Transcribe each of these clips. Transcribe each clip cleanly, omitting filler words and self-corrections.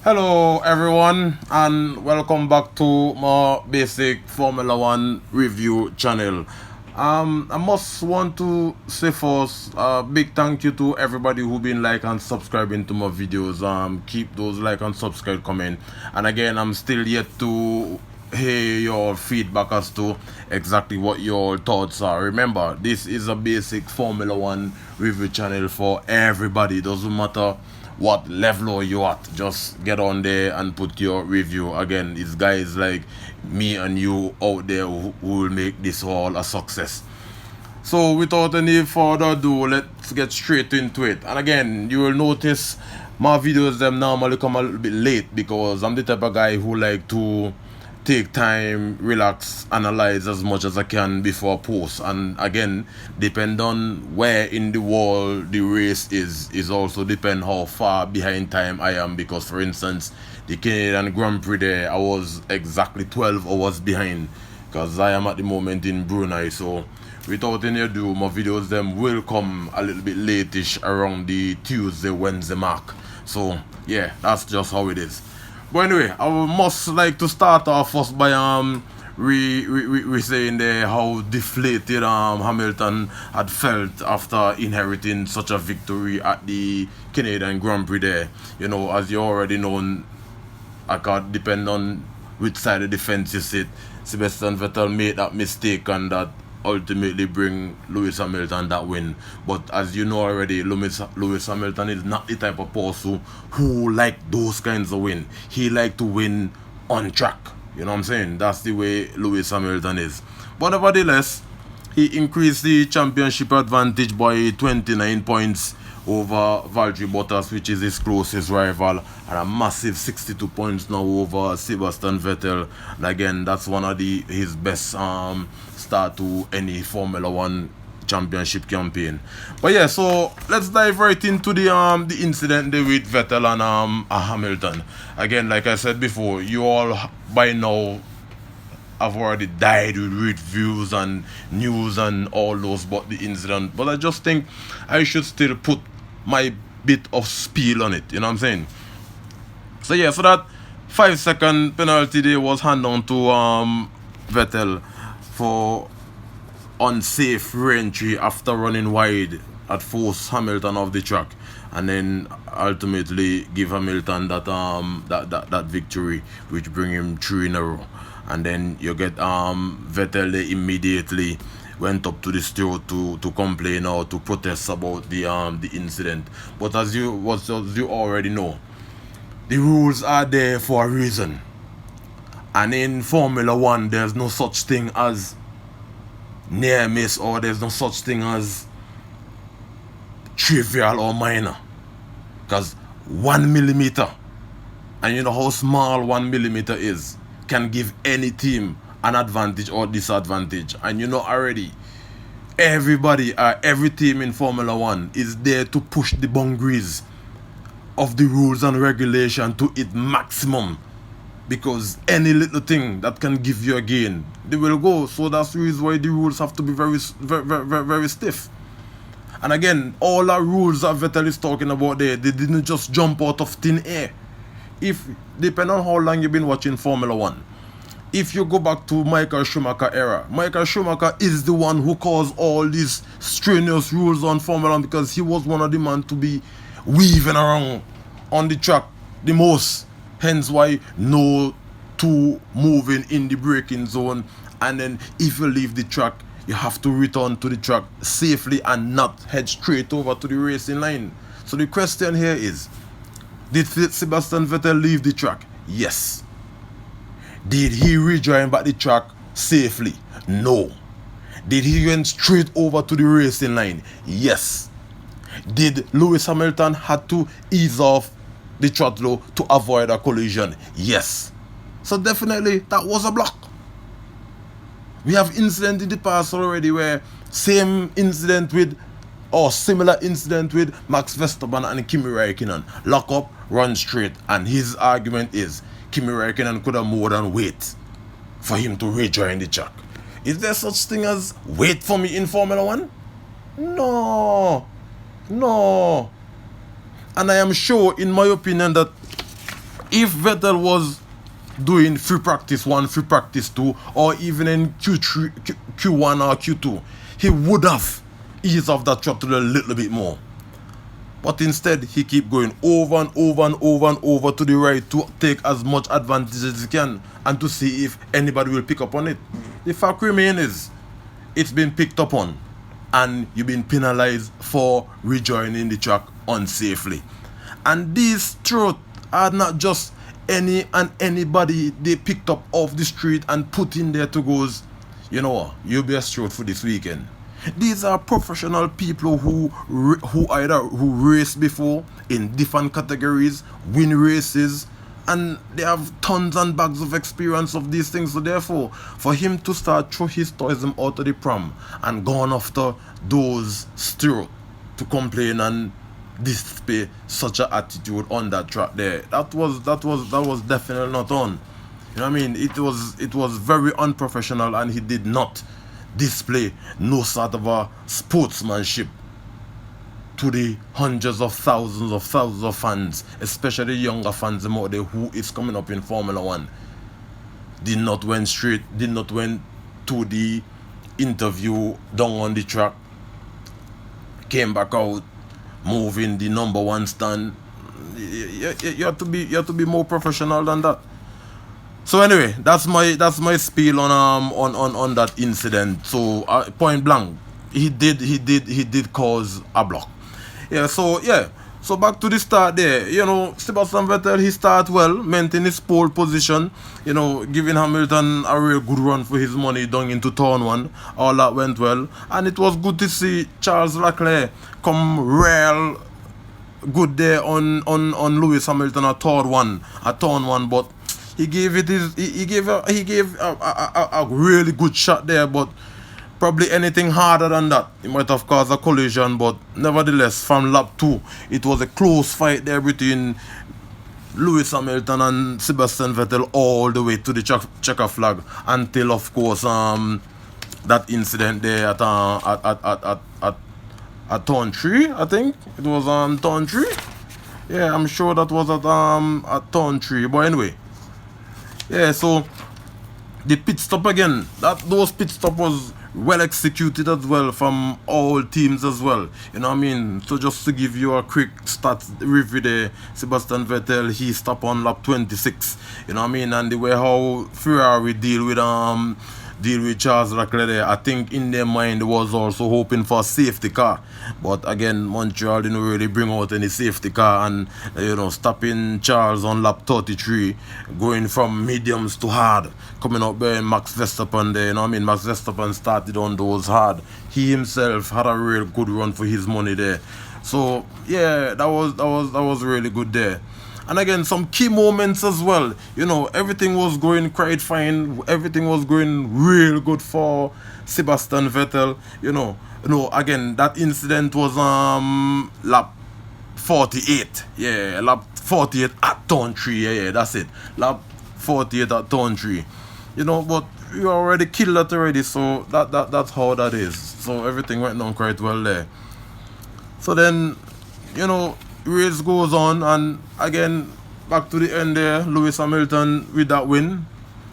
Hello everyone and welcome back to my basic Formula One review channel. I must want to say first big thank you to everybody who been like and subscribing to my videos. Keep those like and subscribe comment. And again, I'm still yet to hear your feedback as to exactly what your thoughts are. Remember, this is a basic Formula One review channel for everybody. It doesn't matter what level you at, just get on there and put your review. Again, it's guys like me and you out there who will make this all a success. So without any further ado, let's get straight into it. And again, you will notice my videos them normally come a little bit late because I'm the type of guy who like to take time, relax, analyze as much as I can before post. And again, depend on where in the world the race is also depend how far behind time I am. Because for instance, the Canadian Grand Prix there, I was exactly 12 hours behind because I am at the moment in Brunei. So without any ado, my videos them will come a little bit late-ish around the Tuesday, Wednesday mark. So yeah, that's just how it is. But anyway, I must like to start off first by we saying there how deflated Hamilton had felt after inheriting such a victory at the Canadian Grand Prix there. You know, as you already know, I can depend on which side of the fence you sit. Sebastian Vettel made that mistake and that ultimately bring Lewis Hamilton that win. But as you know already, Lewis Hamilton is not the type of person who like those kinds of win. He like to win on track. You know what I'm saying? That's the way Lewis Hamilton is. But nevertheless, he increased the championship advantage by 29 points over Valtteri Bottas, which is his closest rival, and a massive 62 points now over Sebastian Vettel. And again, that's one of his best start to any Formula One championship campaign. But yeah, so let's dive right into the incident there with Vettel and Hamilton. Again, like I said before, you all by now I've already died with reviews and news and all those about the incident, but I just think I should still put my bit of spiel on it, you know what I'm saying? So yeah, so that 5 second penalty there was handed on to Vettel for unsafe re-entry after running wide at force Hamilton off the track, and then ultimately give Hamilton that victory, which bring him 3 in a row. And then you get Vettel immediately went up to the studio to complain or to protest about the incident. But as you already know, the rules are there for a reason. And in Formula One, there's no such thing as near miss, or there's no such thing as trivial or minor. Because 1 millimeter, and you know how small 1 millimeter is, can give any team an advantage or disadvantage. And you know already, every team in Formula One is there to push the boundaries of the rules and regulation to its maximum, because any little thing that can give you a gain, they will go. So that's the reason why the rules have to be very stiff. And again, all the rules that Vettel is talking about there, they didn't just jump out of thin air. If depending on how long you've been watching Formula One, if you go back to Michael Schumacher era, Michael Schumacher is the one who caused all these strenuous rules on Formula One, because he was one of the men to be weaving around on the track the most. Hence why no two moving in the braking zone, and then if you leave the track, you have to return to the track safely and not head straight over to the racing line. So the question here is, did Sebastian Vettel leave the track? Yes. Did he rejoin back the track safely? No. Did he went straight over to the racing line? Yes. Did Lewis Hamilton had to ease off the throttle to avoid a collision? Yes. So definitely that was a block. We have incident in the past already where same incident with, or similar incident with Max Verstappen and Kimi Räikkönen. Lock up, run straight. And his argument is Kimi Räikkönen could have more than wait for him to rejoin the track. Is there such thing as wait for me in Formula One? No. No. And I am sure, in my opinion, that If Vettel was doing free practice 1, free practice 2, or even in Q3, Q1 or Q2, he would have eased off that throttle a little bit more. But instead, he keep going over and over and over and over to the right to take as much advantage as he can and to see if anybody will pick up on it. The fact remains, it's been picked up on and you've been penalized for rejoining the track unsafely. And these truths are not just any and anybody they picked up off the street and put in there to goes, you know what, you'll be a stroke for this weekend. These are professional people who race before in different categories, win races, and they have tons and bags of experience of these things. So therefore, for him to start throw his toysm out of the pram and gone after those steroids to complain and display such an attitude on that track there, that was definitely not on. You know what I mean? It was very unprofessional, and he did not display no sort of a sportsmanship to the hundreds of thousands of fans, especially younger fans out there who is coming up in Formula 1. Did not went to the interview down on the track, came back out, moving the number 1 stand. You have to be more professional than that. So anyway, that's my spiel on that incident. So point blank, he did cause a block. So back to the start there. You know, Sebastian Vettel, he started well, maintained his pole position. You know, giving Hamilton a real good run for his money down into turn 1. All that went well, and it was good to see Charles Leclerc come real good there on Lewis Hamilton at turn 1, but he gave a really good shot there, but probably anything harder than that, it might have caused a collision. But nevertheless, from lap 2, it was a close fight there between Lewis Hamilton and Sebastian Vettel all the way to the checker flag, until of course that incident there at turn 3. I think it was turn 3. Yeah, I'm sure that was at turn 3. But anyway. Yeah, so the pit stop again, those pit stop was well executed as well from all teams as well. You know what I mean? So just to give you a quick stats review there, Sebastian Vettel, he stopped on lap 26. You know what I mean? And the way how Ferrari deal with Charles Leclerc there, I think in their mind was also hoping for a safety car. But again, Montreal didn't really bring out any safety car, and stopping Charles on lap 33, going from mediums to hard, coming up there, Max Verstappen there. You know what I mean? Max Verstappen started on those hard. He himself had a real good run for his money there. So yeah, that was really good there. And again, some key moments as well. You know, everything was going quite fine. Everything was going real good for Sebastian Vettel. You know, again, that incident was lap 48. Yeah, lap 48 at turn 3. Yeah, that's it. Lap 48 at turn 3. You know, but you already killed that already, so that's how that is. So everything went down quite well there. So then, you know, race goes on, and again, back to the end there, Lewis Hamilton with that win.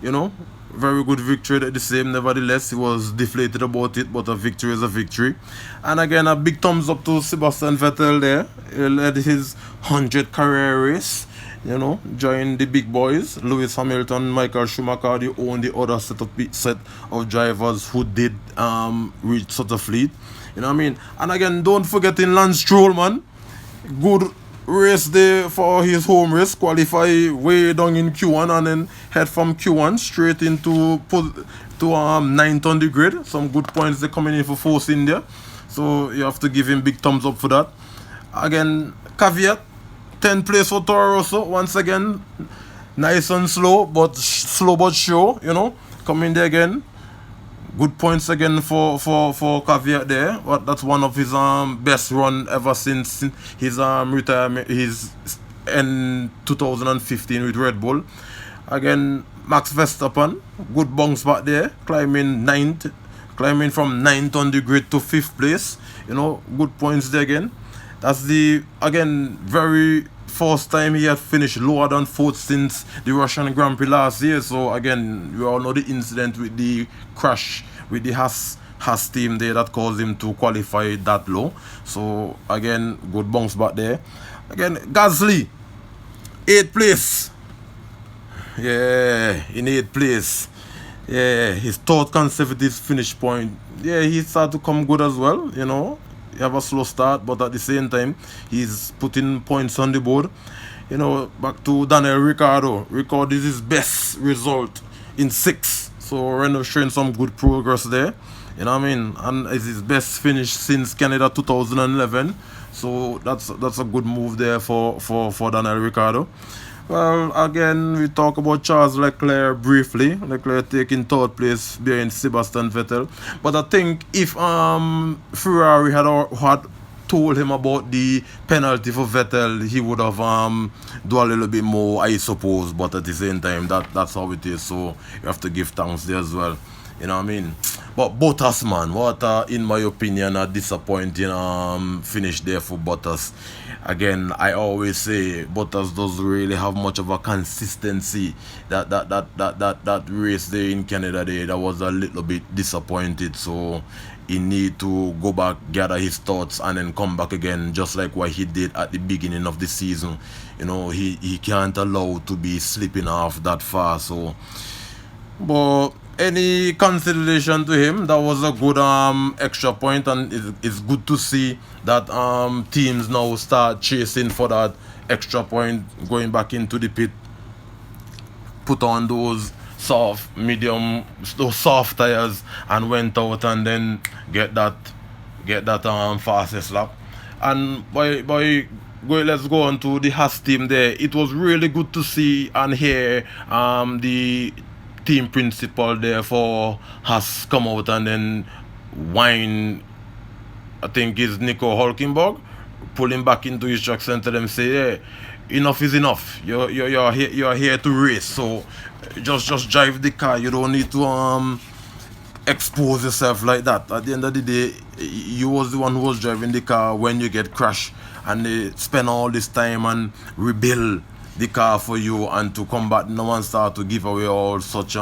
You know, very good victory at the same. Nevertheless, he was deflated about it, but a victory is a victory. And again, a big thumbs up to Sebastian Vettel there. He led his 100th career race. You know, joined the big boys, Lewis Hamilton, Michael Schumacher, the only other set of drivers who did reach such a fleet. You know what I mean? And again, don't forget in Lance Stroll, man. Good race there for his home race, qualify way down in Q1 and then head from Q1 straight into 9th on the grid. Some good points they're coming in for Force India, so you have to give him big thumbs up for that. Again, caveat, 10th place for Toro Rosso, once again, nice and slow but sure, you know, coming there again. Good points again for Caveat there. But that's one of his best run ever since his retirement. His in 2015 with Red Bull. Again, Max Verstappen, good bounce back there, climbing from 9th on the grid to 5th place. You know, good points there again. That's the, again, very first time he had finished lower than fourth since the Russian Grand Prix last year. So again, we all know the incident with the crash with the Haas team there that caused him to qualify that low. So again, good bounce back there. Again, Gasly, 8th place. Yeah, in 8th place. Yeah, his third consecutive finish point. Yeah, he started to come good as well, you know. He have a slow start, but at the same time, he's putting points on the board. You know, back to Daniel Ricciardo. Ricciardo is his best result in 6. So Renault showing some good progress there. You know what I mean? And it's his best finish since Canada 2011. So that's a good move there for Daniel Ricciardo. Well, again, we talk about Charles Leclerc briefly. Leclerc taking 3rd place behind Sebastian Vettel. But I think if Ferrari had told him about the penalty for Vettel, he would have do a little bit more, I suppose. But at the same time, that's how it is. So you have to give thanks there as well. You know what I mean? But Bottas, man, what in my opinion a disappointing finish there for Bottas. Again, I always say Bottas doesn't really have much of a consistency. That race there in Canada there, that was a little bit disappointed. So he need to go back, gather his thoughts, and then come back again, just like what he did at the beginning of the season. You know, he can't allow to be slipping off that far. So, but any consideration to him, that was a good extra point, and it's good to see that teams now start chasing for that extra point, going back into the pit, put on those soft tires and went out and then get that fastest lap. And let's go on to the Haas team there. It was really good to see and hear the team principal there for Haas come out and then whine, I think it's Nico Hulkenberg, pull him back into his trucks and tell him, say, yeah, enough is enough. You're here to race, so just drive the car. You don't need to expose yourself like that. At the end of the day, you was the one who was driving the car when you get crashed, and they spend all this time and rebuild the car for you, and to come back no one start to give away all such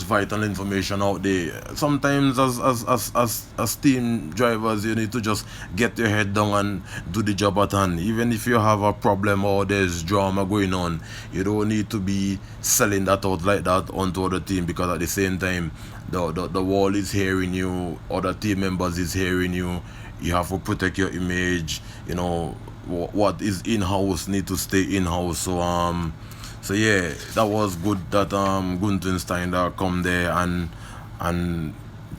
vital information out there. Sometimes as team drivers, you need to just get your head down and do the job at hand. Even if you have a problem or there's drama going on, you don't need to be selling that out like that onto other team, because at the same time the world is hearing you, other team members is hearing you. You have to protect your image. You know, what is in-house need to stay in-house. So yeah, that was good that Gunther Steiner come there and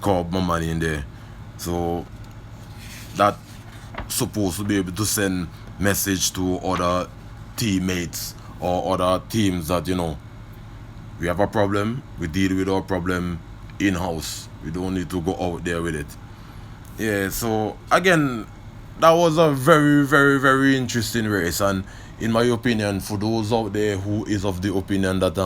curb my money in there. So that supposed to be able to send message to other teammates or other teams that, you know, we have a problem, we deal with our problem in-house. We don't need to go out there with it. Yeah, so again, that was a very, very, very interesting race, and in my opinion, for those out there who is of the opinion that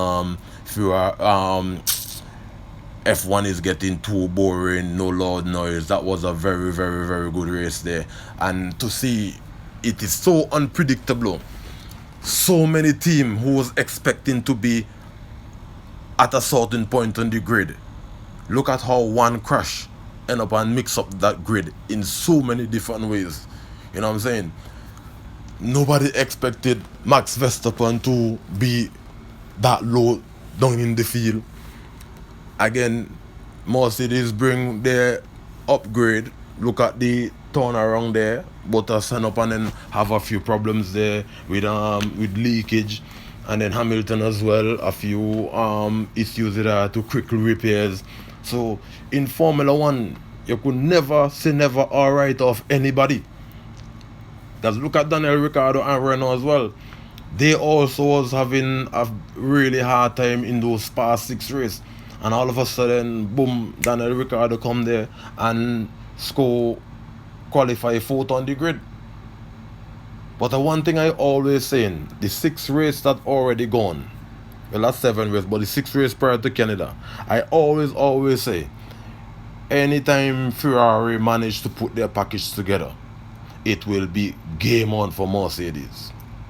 F1 is getting too boring, no loud noise, that was a very, very, very good race there. And to see it is so unpredictable. So many teams who was expecting to be at a certain point on the grid. Look at how one crash end up and mix up that grid in so many different ways. You know what I'm saying? Nobody expected Max Verstappen to be that low down in the field. Again, Mercedes bring their upgrade. Look at the turnaround there. Bottas stand up and then have a few problems there with leakage, and then Hamilton as well, a few issues there to quickly repairs. So in Formula 1, you could never say never alright of anybody. Just look at Daniel Ricciardo and Renault as well. They also was having a really hard time in those past 6 races. And all of a sudden, boom, Daniel Ricciardo come there and qualify 4th on the grid. But the one thing I always saying, the 6 race that already gone, well, that's 7 races, but the 6 race prior to Canada, I always say, anytime Ferrari managed to put their package together, it will be game on for Mercedes.